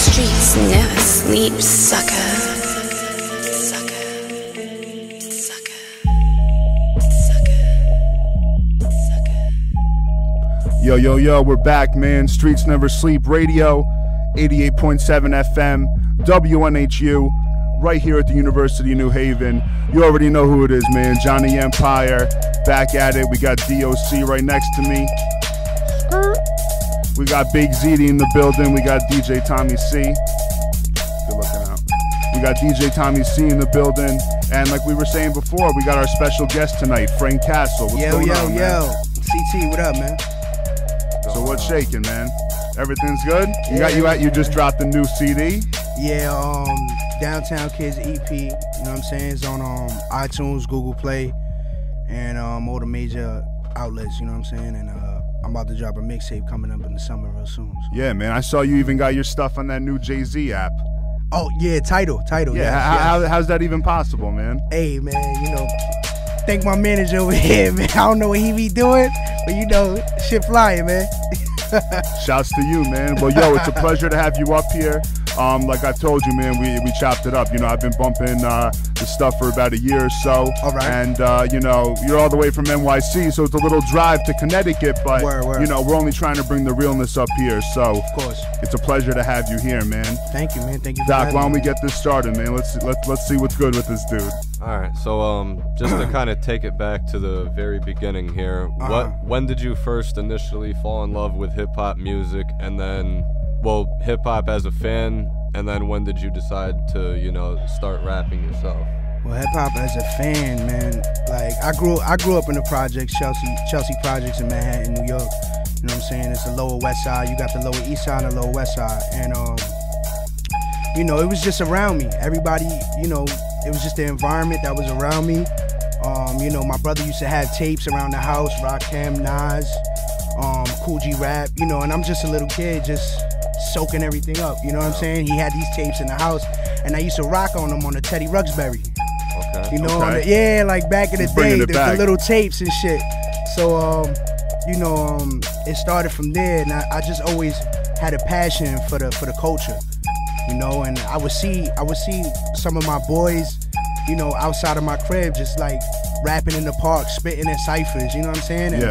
streets never sleep, sucker. Yo, yo, yo, we're back, man. Streets Never Sleep Radio, 88.7 FM, WNHU, right here at the University of New Haven. You already know who it is, man. Johnny Empire, back at it. We got DOC right next to me. We got Big ZD in the building. We got DJ Tommy C. Good looking out. We got DJ Tommy C in the building. And like we were saying before, we got our special guest tonight, Frank Castle. What's going on, man? CT, what up, man? So what's shaking, man? Everything's good? You just dropped a new CD? Yeah, Downtown Kids EP, you know what I'm saying? It's on iTunes, Google Play, and all the major outlets, you know what I'm saying? And I'm about to drop a mixtape coming up in the summer real soon. So. Yeah, man, I saw you even got your stuff on that new Jay-Z app. Oh, yeah, Tidal. Yeah, how's that even possible, man? Hey, man, you know, thank my manager over here, man. I don't know what he be doing, but you know, shit flying, man. Shouts to you, man. Well, yo, it's a pleasure to have you up here. Like I told you, man, we chopped it up. You know, I've been bumping the stuff for about a year or so. All right. And, you know, you're all the way from NYC, so it's a little drive to Connecticut, but, word. you know, we're only trying to bring the realness up here. So, of course, it's a pleasure to have you here, man. Thank you, man. Thank you for Doc, why don't we me. get this started, man? Let's see what's good with this dude. All right, so just to kind of take it back to the very beginning here, when did you first initially fall in love with hip-hop music, and then, well, hip-hop as a fan, and then when did you decide to, you know, start rapping yourself? Well, hip-hop as a fan, man, like, I grew up in the projects, Chelsea Projects in Manhattan, New York, you know what I'm saying? It's the Lower West Side, you got the Lower East Side and the Lower West Side, and, you know, it was just around me. Everybody, you know, it was just the environment that was around me. You know, my brother used to have tapes around the house, Rakim, Nas, Kool Rap, you know, and I'm just a little kid just soaking everything up, you know what I'm saying? He had these tapes in the house, and I used to rock on them on the Teddy Ruxbury. Okay. You know, like back in the day, the little tapes and shit. So, you know, it started from there, and I just always had a passion for the culture. You know, and I would see some of my boys, you know, outside of my crib, just like rapping in the park, spitting in ciphers, you know what I'm saying? And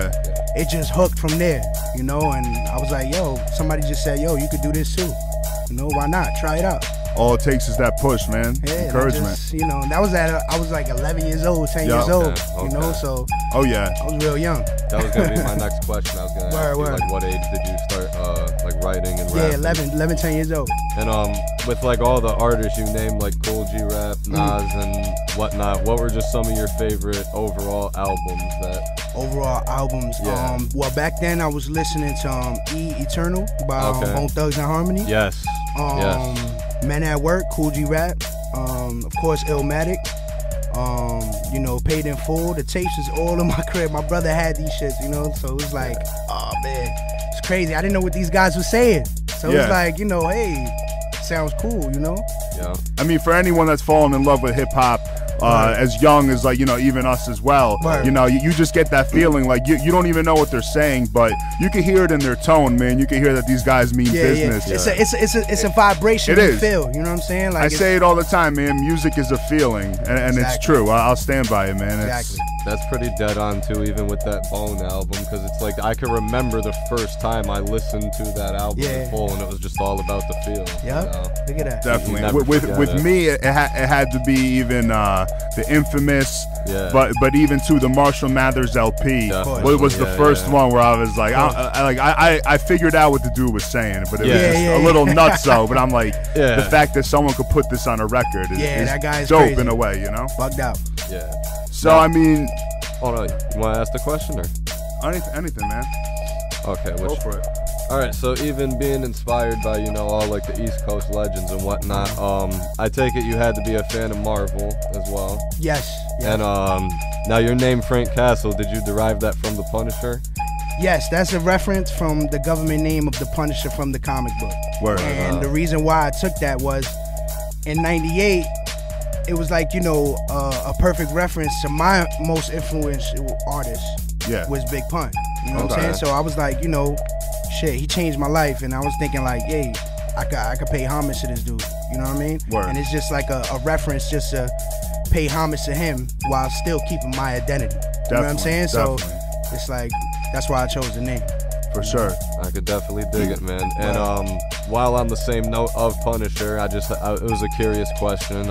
it just hooked from there, you know, and I was like, yo, somebody just said, yo, you could do this too. You know, why not? Try it out. All it takes is that push, man. Yeah, encouragement. Just, you know, that was I was like 11 years old, 10 years old, you know, so. Oh, yeah. I was real young. That was going to be my next question. I was going to ask you, like, what age did you start, like, writing and rapping? Yeah, 11, 10 years old. And with, like, all the artists you named, like Kool Rap, Nas, and whatnot, what were just some of your favorite overall albums that... Overall albums? Yeah. Well, back then I was listening to Eternal by Bone Thugs and Harmony. Yes. Yes. Men at Work, Kool Rap, of course Illmatic, you know, Paid in Full. The tapes is all in my crib. My brother had these shits, you know, so it was like, oh man, it's crazy. I didn't know what these guys were saying. So it was like, you know, hey, sounds cool, you know? Yeah. I mean, for anyone that's fallen in love with hip hop, as young as, like, you know, even us as well, you know, you just get that feeling like you don't even know what they're saying, but you can hear it in their tone, man. You can hear that these guys mean business. Yeah. It's a vibration you feel, you know what I'm saying? Like, I say it all the time, man. Music is a feeling, and it's true. I'll stand by it, man. Exactly. That's pretty dead on too, even with that Bone album, because it's like I can remember the first time I listened to that album in full, and it was just all about the feel. Yep. You know? Look at that. Definitely. With me, it had to be even the infamous, but even to the Marshall Mathers LP was the first one where I was like, I figured out what the dude was saying, but it was just a little nuts though. But I'm like, the fact that someone could put this on a record is that guy is dope crazy. In a way, you know. Bugged out. Yeah. So I mean, hold on. You want to ask the question or anything, man? Okay, go for it. All right, so even being inspired by, you know, all like the East Coast legends and whatnot, I take it you had to be a fan of Marvel as well. Yes. And now your name Frank Castle, did you derive that from the Punisher? Yes, that's a reference from the government name of the Punisher from the comic book. Word. And the reason why I took that was in '98. It was like, you know, a perfect reference to my most influential artist was Big Pun. You know what I'm saying? So I was like, you know, shit, he changed my life. And I was thinking like, hey, I could pay homage to this dude. You know what I mean? Word. And it's just like a reference just to pay homage to him while still keeping my identity. You know what I'm saying? So it's like, that's why I chose the name. For sure. I could definitely dig it, man. And while on the same note of Punisher, it was a curious question.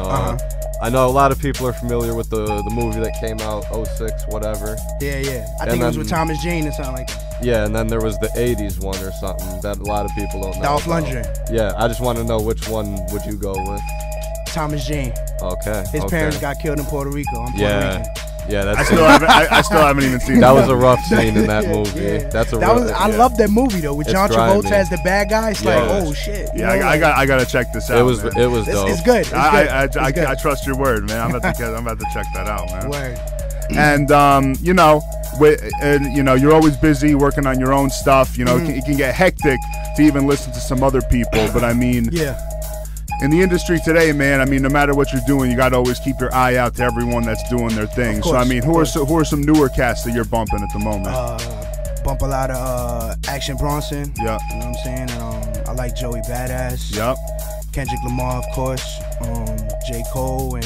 I know a lot of people are familiar with the movie that came out 06, whatever. Yeah. I think it was with Thomas Jane or something like that. Yeah, and then there was the 80s one or something that a lot of people don't know. Dolph Lundgren. Yeah, I just want to know which one would you go with? Thomas Jane. Okay. His parents got killed in Puerto Rico. I'm Puerto Rican. Yeah, that's I still haven't even seen that. Was a rough scene in that movie. Yeah. I love that movie though with John Travolta as the bad guy. It's like, oh shit. Yeah, I gotta check this out. It was dope. It's good. I trust your word, man. I'm about to check that out, man. Word. And you're always busy working on your own stuff. You know, it can get hectic to even listen to some other people. But I mean, in the industry today, man, I mean, no matter what you're doing, you got to always keep your eye out to everyone that's doing their thing. Course, so, I mean, who are some newer cats that you're bumping at the moment? Bump a lot of Action Bronson. Yep. You know what I'm saying? I like Joey Badass. Yep. Kendrick Lamar, of course. J. Cole and,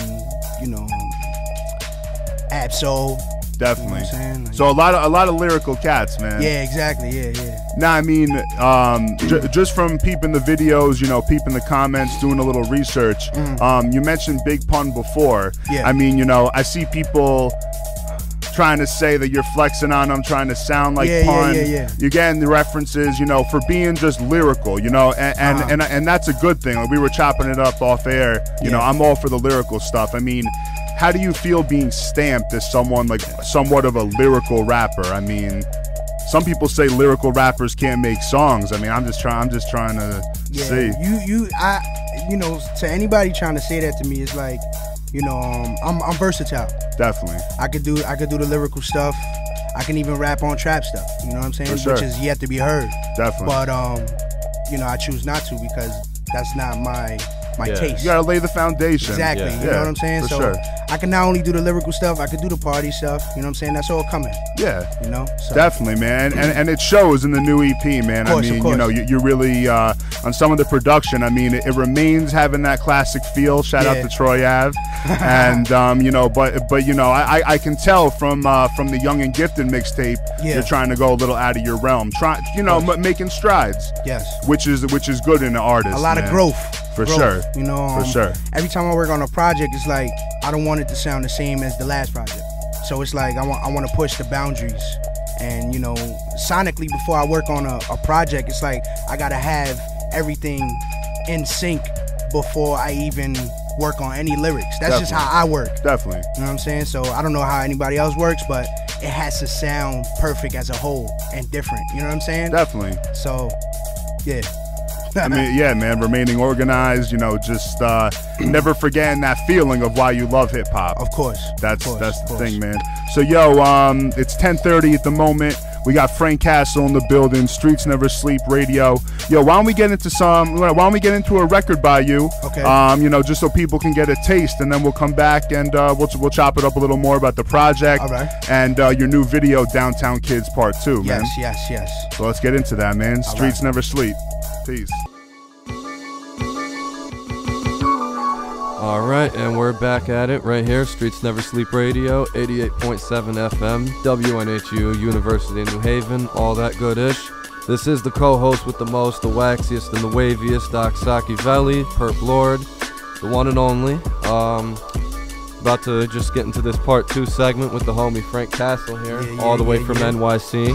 Absol. Definitely. You know what I'm saying? Like, so a lot of lyrical cats, man. Yeah, exactly. Yeah. Nah, I mean, just from peeping the videos, peeping the comments, doing a little research. You mentioned Big Pun before. Yeah. I mean, I see people trying to say that you're flexing on them, trying to sound like Pun. Yeah. You're getting the references, for being just lyrical, and that's a good thing. Like, we were chopping it up off air. I'm all for the lyrical stuff. I mean, how do you feel being stamped as someone like somewhat of a lyrical rapper? I mean, some people say lyrical rappers can't make songs. I mean, I'm just trying to see. To anybody trying to say that to me, it's like, I'm versatile. Definitely. I could do the lyrical stuff. I can even rap on trap stuff. You know what I'm saying? For sure. Which is yet to be heard. Definitely. But I choose not to because that's not my taste. You gotta lay the foundation. Exactly. You know what I'm saying? For so sure. I can not only do the lyrical stuff, I could do the party stuff. You know what I'm saying? That's all coming. Yeah. So. Definitely, man. And it shows in the new EP, man. Of course. You really on some of the production. I mean, it remains having that classic feel. Shout out to Troy Ave. And I can tell from the Young and Gifted mixtape, you're trying to go a little out of your realm. Making strides. Yes. Which is good in an artist. A lot of growth. For sure. For sure. Every time I work on a project, it's like I don't want it to sound the same as the last project. So it's like I want to push the boundaries. And sonically, before I work on a project, it's like I gotta have everything in sync before I even work on any lyrics. That's just how I work. Definitely. You know what I'm saying? So I don't know how anybody else works, but it has to sound perfect as a whole and different. You know what I'm saying? Definitely. So, yeah. I mean, yeah, man, remaining organized, just never forgetting that feeling of why you love hip hop. Of course. That's the thing, man. So, it's 10:30 at the moment. We got Frank Castle in the building, Streets Never Sleep Radio. Why don't we get into a record by you? Okay. Just so people can get a taste, and then we'll come back and we'll chop it up a little more about the project. All right. And your new video, Downtown Kids Part 2, man. Yes. So let's get into that, man. Streets Never Sleep. Peace. All right, and we're back at it right here. Streets Never Sleep Radio, 88.7 FM, WNHU, University of New Haven, all that good-ish. This is the co-host with the most, the waxiest and the waviest, Doc Sakivelli, Perp Lord, the one and only. About to just get into this part 2 segment with the homie Frank Castle here, all the way from NYC.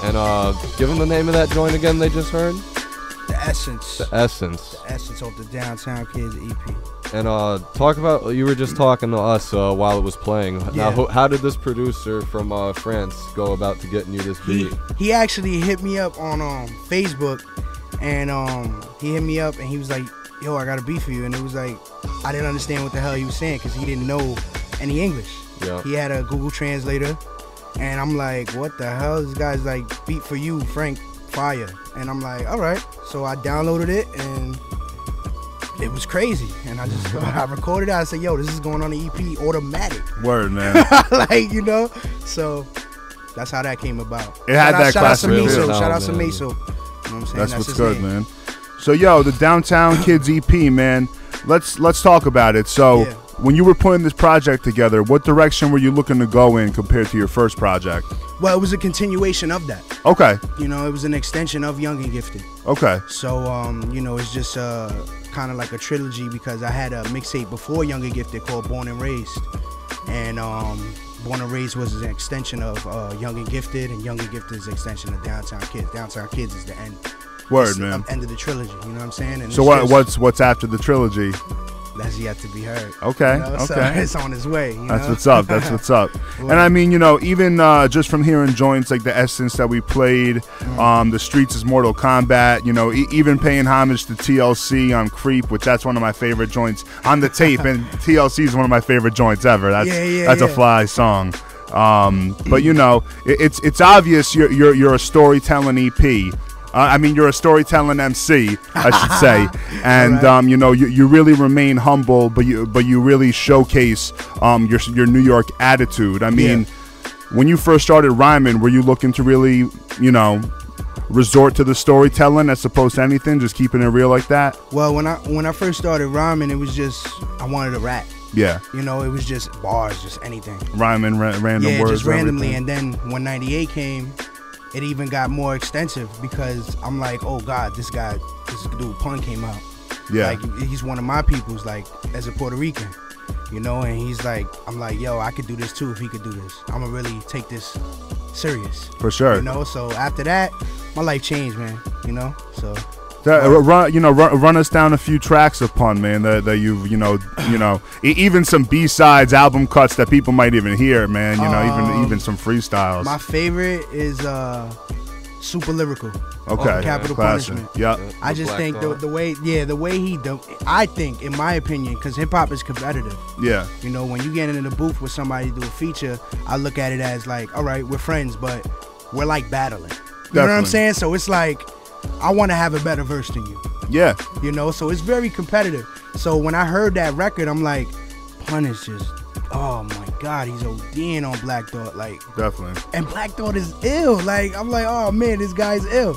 And give him the name of that joint again they just heard. The Essence. The Essence. The Essence of the Downtown Kids EP. And talk about, you were just talking to us while it was playing. Yeah. Now, how did this producer from France go about to getting you this beat? He actually hit me up on Facebook, and he hit me up and he was like, yo, I got a beat for you. And it was like, I didn't understand what the hell he was saying because he didn't know any English. Yeah. He had a Google Translator, and I'm like, what the hell? This guy's like, beat for you, Frank, fire. And I'm like, all right. So I downloaded it, and it was crazy. And I recorded it. I said, yo, this is going on the EP automatic. Word, man. So that's how that came about. It had that classic feel. Shout out to Meso. You know what I'm saying? That's what's good, man. So yo, the Downtown Kids EP, man. Let's talk about it. So when you were putting this project together, what direction were you looking to go in compared to your first project? Well, it was a continuation of that. Okay. You know, it was an extension of Young and Gifted. Okay. So, you know, it's just kind of like a trilogy because I had a mixtape before Young and Gifted called Born and Raised. And Born and Raised was an extension of Young and Gifted is an extension of Downtown Kids. Downtown Kids is the end. Word, man. End of the trilogy, you know what I'm saying? And so what's after the trilogy? That's yet to be heard. Okay, you know? okay. So it's on its way. That's what's up. That's what's up. And I mean, you know, even just from hearing joints like the Essence that we played, the Streets is Mortal Kombat. You know, even paying homage to TLC on Creep, which that's one of my favorite joints on the tape, and TLC is one of my favorite joints ever. That's a fly song. But you know, it's obvious you're a storytelling EP. I mean, you're a storytelling MC, I should say, and right. You know, you really remain humble, but you really showcase your New York attitude. I mean, when you first started rhyming, were you looking to really, you know, resort to the storytelling as opposed to anything, just keeping it real like that? Well, when I first started rhyming, it was just I wanted to rap. Yeah. You know, it was just bars, just anything. Rhyming, random words. Just randomly, and then when 98 came. It even got more extensive because I'm like, oh God, this dude Pun came out. Yeah. Like he's one of my peoples, like as a Puerto Rican, you know, and he's like, I'm like, yo, I could do this too if he could do this. I'm gonna really take this serious. For sure. You know, so after that, my life changed, man. You know, so. Run us down a few tracks of Pun, man, that you've, you know, even some B-sides, album cuts that people might even hear, man, you know, even some freestyles. My favorite is Super Lyrical. Okay. Capital Classic. Punishment. Yep. I just think the way he I think, in my opinion, because hip hop is competitive. Yeah. You know, when you get into the booth with somebody to do a feature, I look at it as like, all right, we're friends, but we're like battling. You know what I'm saying? So it's like, I want to have a better verse than you. Yeah. You know, so it's very competitive. So when I heard that record, I'm like, Pun is just, oh my God, he's ODing on Black Thought. Like, definitely. And Black Thought is ill. Like, I'm like, oh man, this guy's ill.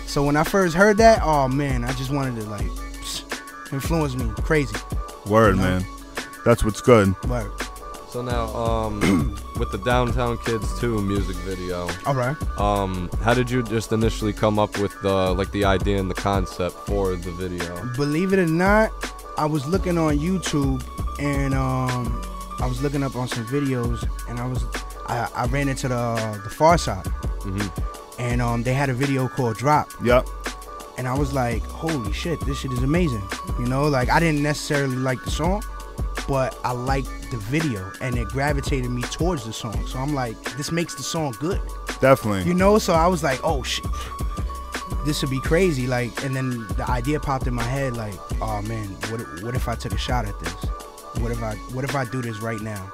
So when I first heard that, oh man, I just wanted to like influence me crazy. Word, you know? Man. That's what's good. Word. So now, with the Downtown Kids 2 music video, all right. How did you just initially come up with the idea and the concept for the video? Believe it or not, I was looking on YouTube and I was looking up on some videos, and I ran into the Far Side, and they had a video called Drop. Yep. And I was like, holy shit, this shit is amazing. You know, like I didn't necessarily like the song, but I liked the video and it gravitated me towards the song. So I'm like, this makes the song good. Definitely. You know, so I was like, oh shit, this would be crazy. Like, and then the idea popped in my head, like, oh man, what if I took a shot at this? What if I do this right now,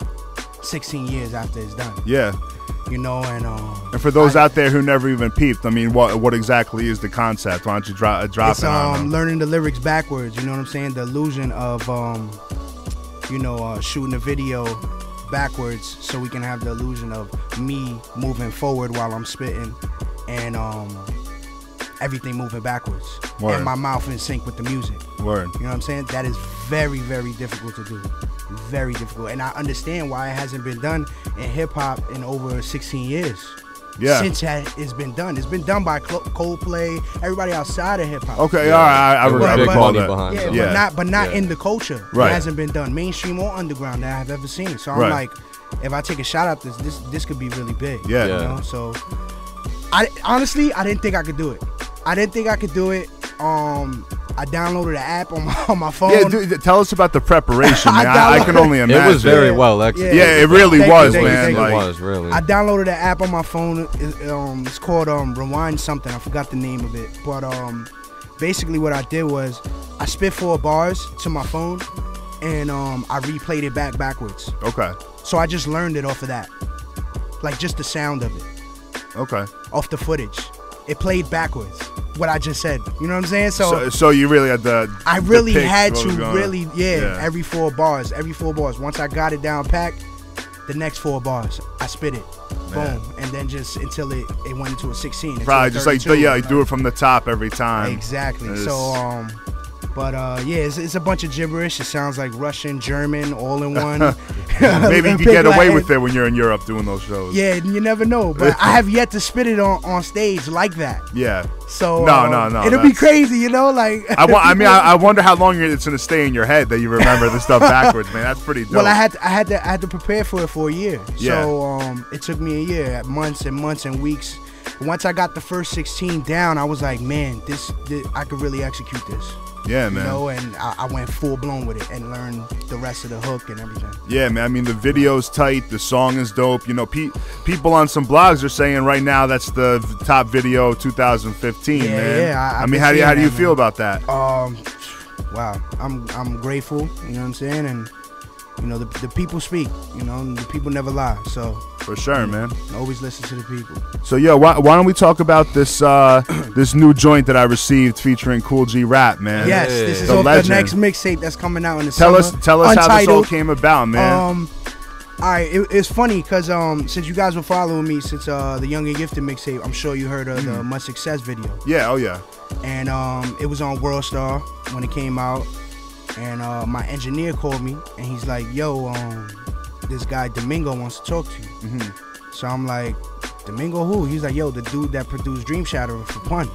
16 years after it's done? Yeah. You know, and for those out there who never even peeped, I mean, what exactly is the concept? Why don't you drop it on them? Learning the lyrics backwards. You know what I'm saying? The illusion of shooting a video backwards so we can have the illusion of me moving forward while I'm spitting and everything moving backwards. Word. And my mouth in sync with the music. Word. You know what I'm saying? That is very, very difficult to do. Very difficult. And I understand why it hasn't been done in hip-hop in over 16 years. Yeah. Since it's been done. It's been done by Coldplay, everybody outside of hip-hop. Okay, all right. I recall money that. Behind it. Yeah, but not in the culture. Right. It hasn't been done, mainstream or underground, that I've ever seen. So I'm like, if I take a shot at this could be really big. Yeah. You know? So honestly, I didn't think I could do it. I downloaded an app on my phone. Yeah, dude, tell us about the preparation, man. I can only imagine. It was very well executed. Yeah, it really was, man. It was really. I downloaded an app on my phone. It's called Rewind something. I forgot the name of it. But basically what I did was I spit 4 bars to my phone, and I replayed it backwards. Okay. So I just learned it off of that, like just the sound of it. Okay. Off the footage, it played backwards. What I just said, you know what I'm saying? So you really had I really had to every 4 bars. Once I got it down packed, the next 4 bars, I spit it. man. Boom. And then just until it went into a 16. Probably just like, yeah, do it from the top every time. Exactly. So, but yeah, it's a bunch of gibberish. It sounds like Russian, German, all in one. Maybe you can get away with it when you're in Europe doing those shows. Yeah, you never know. But I have yet to spit it on stage like that. Yeah. So no. It'll be crazy, you know. Like I wonder how long it's gonna stay in your head that you remember the stuff backwards, man. That's pretty dope. Well, I had to prepare for it for a year. Yeah. So it took me a year, months and months and weeks. Once I got the first 16 down, I was like, man, this I could really execute this. Yeah, man. You know, and I went full blown with it and learned the rest of the hook and everything. Yeah, man. I mean, the video's tight. The song is dope. You know, people on some blogs are saying right now that's the top video of 2015, man. Yeah, I mean, how do you feel about that? Wow, I'm grateful. You know what I'm saying? And you know, the people speak. You know, and the people never lie. So for sure, man. Always listen to the people. So yeah, why don't we talk about this this new joint that I received featuring Kool G Rap, man? Yes, this is off the next mixtape that's coming out in the summer. Tell us how this all came about, man. All right, it's funny because since you guys were following me since the Young and Gifted mixtape, I'm sure you heard of the Much Success video. Yeah, oh yeah. And it was on Worldstar when it came out, and my engineer called me and he's like, "Yo, this guy Domingo wants to talk to you." So I'm like, "Domingo who?" He's like, "Yo, the dude that produced Dream Shatterer for Pun."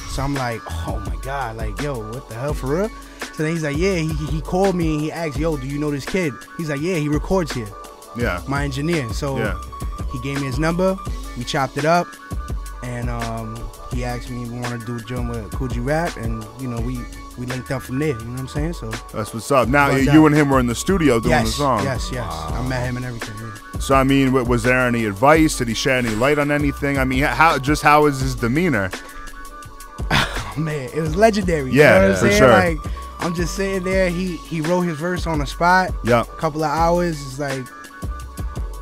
So I'm like, "Oh my God, like, yo, what the hell, for real?" So then he's like, "Yeah." He called me and he asked, "Yo, do you know this kid?" He's like, "Yeah, he records here." Yeah. My engineer. So he gave me his number. We chopped it up, and he asked me if we want to do a joint with Kool G Rap, and you know we linked up from there. You know what I'm saying? So that's what's up. Now you and him were in the studio doing the song. Yes. Wow. I met him and everything. Yeah. So I mean, was there any advice? Did he shed any light on anything? I mean, how is his demeanor? Oh, man, it was legendary. Yeah, you know what I'm for saying? sure. Like, I'm just sitting there. He wrote his verse on the spot. Yep. A couple of hours. It's like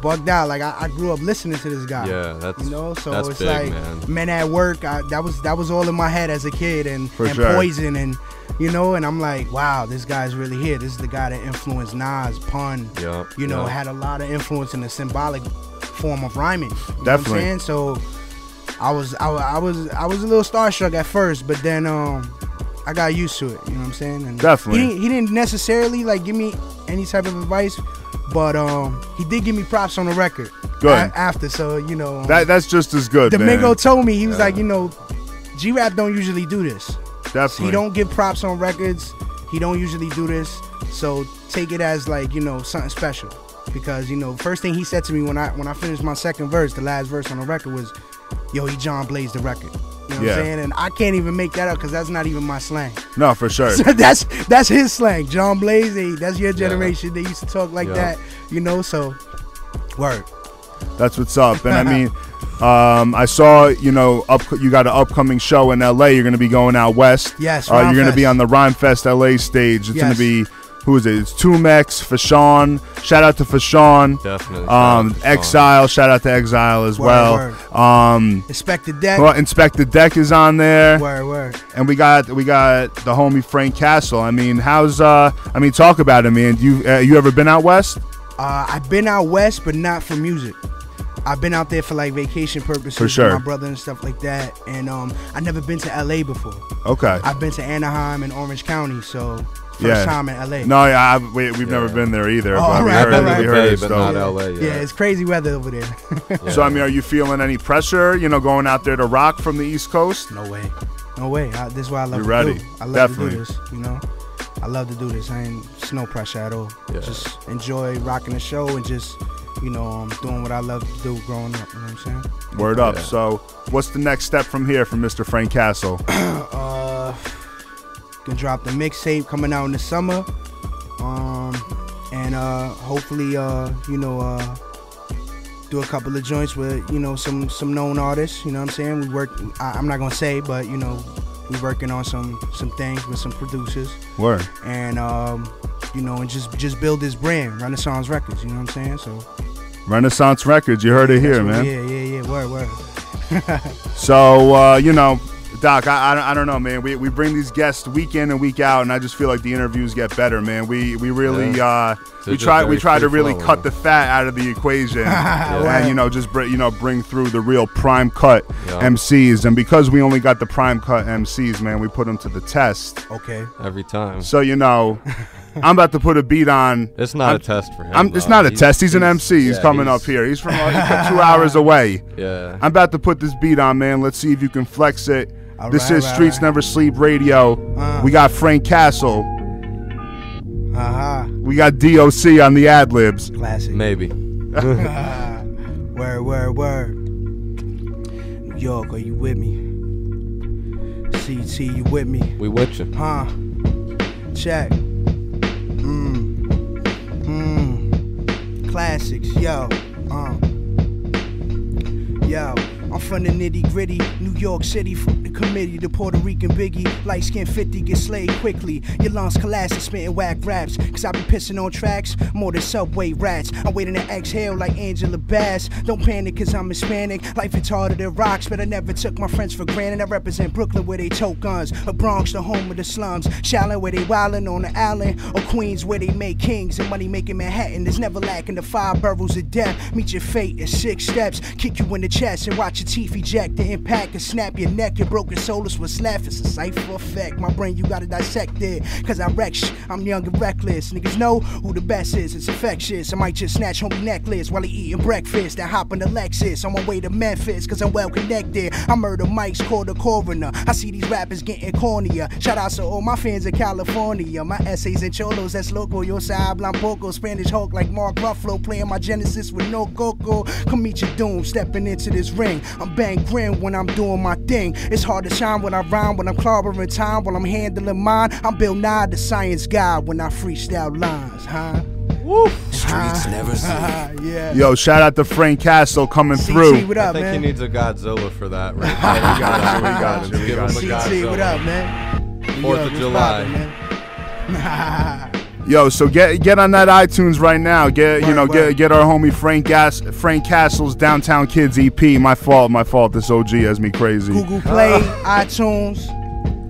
bugged out. Like I grew up listening to this guy. Yeah, that's, you know. So that's it's big, like man. Men at Work. That was all in my head as a kid, and sure. Poison, and you know. And I'm like, wow, this guy's really here. This is the guy that influenced Nas, Pun. Yep. You know, had a lot of influence in the symbolic form of rhyming. You Definitely. know what I'm saying? So I was a little starstruck at first, but then I got used to it. You know what I'm saying? And definitely. He didn't necessarily like give me any type of advice, but he did give me props on the record. Good. After, so you know that's just as good. Domingo man. told me, he was like, you know, G Rap don't usually do this. Definitely. He don't give props on records. He don't usually do this. So take it as like, you know, something special. Because, you know, first thing he said to me when I finished my second verse, the last verse on the record was, "Yo, he John Blaze the record." You know what I'm saying? And I can't even make that up because that's not even my slang. No, for sure. So that's his slang. John Blaze, that's your generation. They used to talk like that, you know, so word. That's what's up. And I mean, I saw, you know, you got an upcoming show in LA. You're going to be going out west. Yes, you're going to be on the Rhyme Fest LA stage. It's going to be, who is it? It's Tumex, Fashawn. Shout out to Fashawn. Definitely. Exile. Shout out to Exile as well. Inspector Deck. Well, Inspector Deck is on there. Word. And we got the homie Frank Castle. I mean, talk about it, man. You ever been out west? I've been out west, but not for music. I've been out there for like vacation purposes for sure. with my brother and stuff like that. And I've never been to LA before. Okay. I've been to Anaheim and Orange County, so first time in LA. No, we've never been there either. Oh, but right. we heard but not LA. Yeah, it's crazy weather over there. So I mean, are you feeling any pressure? You know, going out there to rock from the East Coast? No way. This is why I love You're ready. to do. I love to do this. You know, I love to do this. It's no pressure at all. Yeah. Just enjoy rocking the show and just, you know, doing what I love to do growing up. You know what I'm saying? Word up. So, what's the next step from here from Mr. Frank Castle? Gonna drop the mixtape coming out in the summer, and hopefully, you know, do a couple of joints with, you know, some known artists. You know what I'm saying? We work. I'm not gonna say, but you know, we're working on some things with some producers. Word. And you know, and just build this brand, Renaissance Records. You know what I'm saying? So. Renaissance Records, you heard it here, man. Yeah. Word. So, you know, Doc, I don't know, man. We bring these guests week in and week out, and I just feel like the interviews get better, man. We really we try to really cut the fat out of the equation, and just bring through the real prime cut MCs. And because we only got the prime cut MCs, man, we put them to the test. Okay. Every time. So I'm about to put a beat on. It's not a test for him. It's not a test. He's an MC. He's coming up here. He's from 2 hours away. Yeah. I'm about to put this beat on, man. Let's see if you can flex it. This is Streets Never Sleep Radio. We got Frank Castle. We got DOC on the ad-libs. Classic. Maybe. Word. New York, are you with me? CT, you with me? We with you. Check. Classics, yo. I'm from the nitty gritty, New York City, from the committee, the Puerto Rican Biggie, light skin 50, get slayed quickly. Your lungs collapse and spitting whack raps, cause I be pissing on tracks more than subway rats. I'm waiting to exhale like Angela Bass. Don't panic cause I'm Hispanic, life is harder than rocks, but I never took my friends for granted. I represent Brooklyn where they tote guns, or Bronx, the home of the slums, Shaolin where they wildin' on the island, or Queens where they make kings, and money making Manhattan. There's never lacking the 5 boroughs of death. Meet your fate in 6 steps, kick you in the chest and watch your teeth eject. The impact and snap your neck. Your broken soul is what's left. It's a cipher effect. My brain, you gotta dissect it. Cause I wreck shit. I'm young and reckless. Niggas know who the best is. It's infectious. I might just snatch homie necklace while he eating breakfast. Then hop in the Lexus on my way to Memphis. Cause I'm well connected. I murder mics, call the coroner. I see these rappers getting cornier. Shout out to all my fans in California. My essays and cholos, that's local. Yo hablan poco. Spanish Hulk like Mark Ruffalo. Playing my Genesis with no coco. Come meet your doom. Stepping into this ring. I'm bang grin when I'm doing my thing. It's hard to shine when I rhyme, when I'm clobbering time, while I'm handling mine. I'm Bill Nye, the science guy, when I freestyle lines, Woo. Streets never sleep. Yeah. Yo, shout out to Frank Castle coming through. What up, I think man? he needs a Godzilla for that, right? We got you. Give him a Godzilla. What up, man? 4th of July. Yo, so get on that iTunes right now. Get our homie Frank Castle's Downtown Kids EP. My fault. This OG has me crazy. Google Play, iTunes,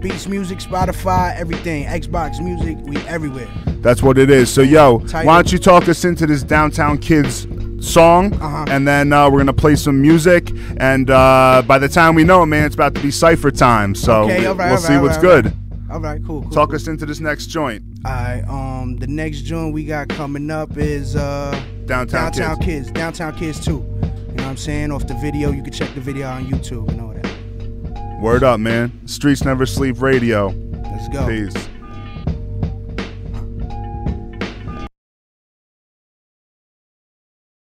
Beats Music, Spotify, everything. Xbox Music, we everywhere. That's what it is. So yo, why don't you talk us into this Downtown Kids song, and then we're gonna play some music, and by the time we know it, man, it's about to be cypher time. So we'll see what's good. All right, cool. Talk us into this next joint. All right, the next joint we got coming up is Downtown Kids. Downtown Kids 2. You know what I'm saying? Off the video, you can check the video on YouTube and all that. Word up, man. Streets Never Sleep Radio. Let's go. Peace.